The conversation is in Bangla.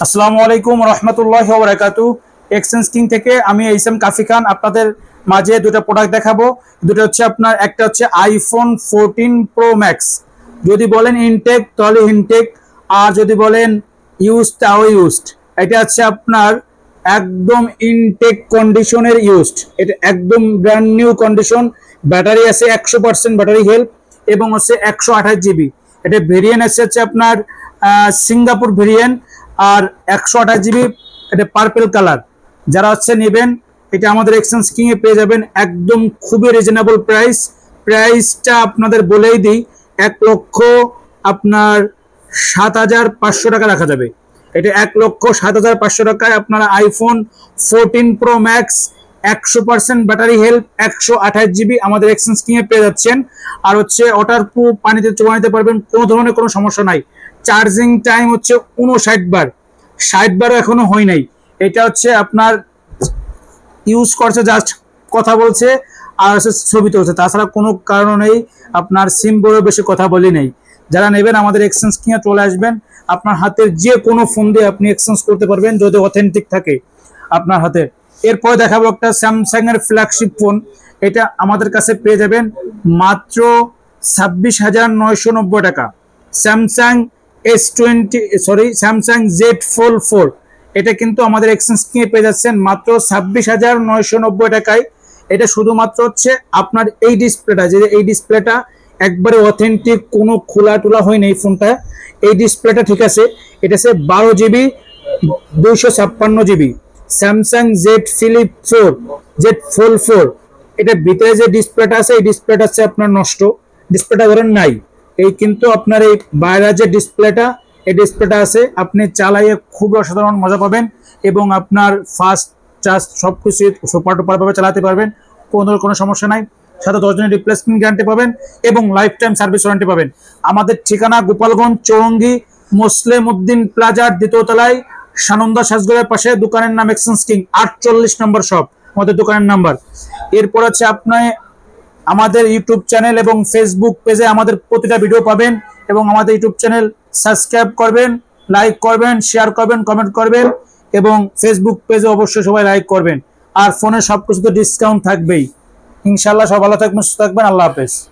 আসসালামু আলাইকুম রহমতুল্লাহি ওয়া বারাকাতুহু। এক্সচেঞ্জ কিং থেকে আমি এইসাম কাফি খান আপনাদের মাঝে দুটো প্রোডাক্ট দেখাবো। দুটো হচ্ছে আপনার একটা হচ্ছে আইফোন 14 প্রো ম্যাক্স। যদি বলেন ইনটেক তাহলে ইনটেক, আর যদি বলেন ইউজড তাও ইউজড। এটা হচ্ছে আপনার একদম ইনটেক কন্ডিশনের ইউজড, এটা একদম ব্র্যান্ড নিউ কন্ডিশন। ব্যাটারি আছে 100% ব্যাটারি হেলথ এবং হচ্ছে 128 জিবি। এটা ভেরিয়েন্ট হচ্ছে আপনার সিঙ্গাপুর ভেরিয়েন্ট, আর 128 জিবি। এটা পার্পেল কালার। যারা হচ্ছে নেবেন এটা আমাদের এক্সচেঞ্জ কিং এ পেয়ে যাবেন একদম খুবই রিজনেবল প্রাইস। প্রাইসটা আপনাদের বলেই দিই, 1,07,500 আপনার 7,500 টাকা রাখা যাবে। এটা 1,07,500 টাকায় আপনারা iPhone 14 pro max 100% battery health 128 GB আমাদের এক্সচেঞ্জ কিং এ পেয়ে যাচ্ছেন। আর হচ্ছে ওয়াটার প্রুফ, পানিতে চোখা নিতে পারবেন, কোনো ধরনের কোনো সমস্যা নাই। চার্জিং টাইম হচ্ছে 59 বার, 60 বারও এখনো হয় নাই। এটা হচ্ছে আপনার ইউজ করছে, জাস্ট কথা বলছে আর হচ্ছে ছবি তুলছে, তাছাড়া কোনো কারণ নেই। আপনার সিম বড় বেশি কথা বলি নেই। যারা নেবেন আমাদের এক্সচেঞ্জ কিনে চলে আসবেন, আপনার হাতের যে কোনো ফোন দিয়ে আপনি এক্সচেঞ্জ করতে পারবেন যদি অথেন্টিক থাকে আপনার হাতে। এরপর দেখাবো একটা স্যামসাং এর ফ্ল্যাগশিপ ফোন। এটা আমাদের কাছে পেয়ে যাবেন মাত্র 26,990 টাকা। Samsung Samsung Z Fold 4। এটা কিন্তু আমাদের এক্সচেঞ্জ কিনে পেয়ে যাচ্ছেন মাত্র 26,990 টাকায়। এটা শুধুমাত্র হচ্ছে আপনার এই ডিসপ্লেটা, যে এই ডিসপ্লেটা একবারে অথেন্টিক, কোনো খোলা টোলা হয় না এই ফোনটা। এই ডিসপ্লেটা ঠিক আছে। এটা হচ্ছে 12 GB 256 GB Samsung Z Fold 4। এটার ভিতরে যে ডিসপ্লেটা আছে এই ডিসপ্লেটা হচ্ছে আপনার নষ্ট, ডিসপ্লেটা ধরেন নাই। এই কিন্তু আপনার এই বাইরের যে ডিসপ্লেটা, এই ডিসপ্লেটা আছে, আপনি চালাইয়ে খুব অসাধারণ মজা পাবেন এবং আপনার ফাস্ট চার্জ সবকিছু সুপার টুপার ভাবে চালাতে পারবেন, কোনো সমস্যা নাই। সাথে 10 দিনের রিপ্লেসমেন্ট গ্যারান্টি পাবেন এবং লাইফ টাইম সার্ভিস ওয়ারেন্টি পাবেন। আমাদের ঠিকানা গোপালগঞ্জ চৌরঙ্গি মুসলিম উদ্দিন প্লাজার 2য় তলায়, সানন্দা সাজগরের পাশে। দোকানের নাম এক্সচেঞ্জ কিং, 48 নম্বর শপ আমাদের দোকানের নাম্বার। এরপর হচ্ছে আপনি আমাদের ইউটিউব চ্যানেল এবং ফেসবুক পেজে আমাদের প্রতিটা ভিডিও পাবেন, এবং আমাদের ইউটিউব চ্যানেল সাবস্ক্রাইব করবেন, লাইক করবেন, শেয়ার করবেন, কমেন্ট করবেন, এবং ফেসবুক পেজে অবশ্যই সবাই লাইক করবেন। আর ফোনে সবকিছুতে ডিসকাউন্ট থাকবেই ইনশাল্লাহ। সব ভালো থাকবেন, সুস্থ থাকবেন, আল্লাহ হাফেজ।